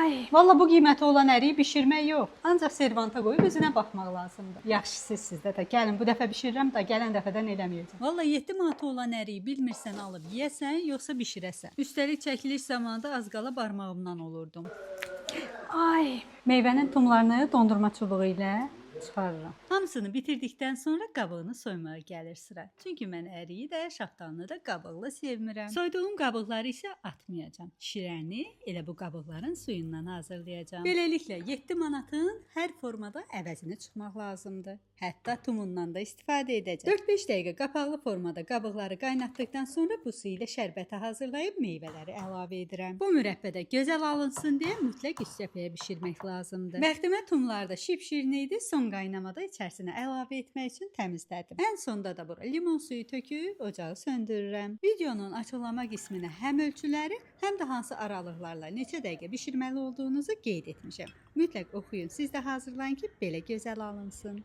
Ay, valla bu qiyməti olan əriyi bişirmək yox. Ancaq servanta qoyub özünə baxmaq lazımdır. Yaxşısı sizdə də. Gəlin bu dəfə bişirirəm də, gələn dəfədən eləməyəcəm. Valla 7 manata olan əriyi bilmirsən alıb yeyəsən, yoxsa bişirəsən. Üstəlik çəkiliş zamanında az qala barmağımdan olurdum. Ay, meyvənin tumlarını dondurma çubuğu ilə çıxarıram. Hamısını bitirdikdən sonra qabığını soymağa gəlir sıra. Çünki mən əriyi də, şaftalını da qabıqlı sevmirəm. Soyduğum qabıqları isə atmayacağam. Şirəni elə bu qabıqların suyundan hazırlayacağam. Beləliklə 7 manatın hər formada əvəzini çıxmaq lazımdır. Hətta tumundan da istifadə edəcəm. 4-5 dəqiqə qapaqlı formada qabıqları qaynatdıqdan sonra bu su ilə şərbəti hazırlayıb meyvələri əlavə edirəm. Bu mürəbbədə gözəl alınsın deyə mütləq üst cəbhəyə bişirmək lazımdır. Bəxtimə tumlar da şipşirin idi. Son qaynamada içərisinə əlavə etmək üçün təmizlədim. Ən sonda da bura limon suyu töküb ocağı söndürürəm. Videonun açıqlama qisminə həm ölçüləri, həm də hansı aralıqlarla neçə dəqiqə bişirməli olduğunuzu qeyd etmişəm. Mütləq oxuyun, siz də hazırlayın ki, belə gözəl alınsın.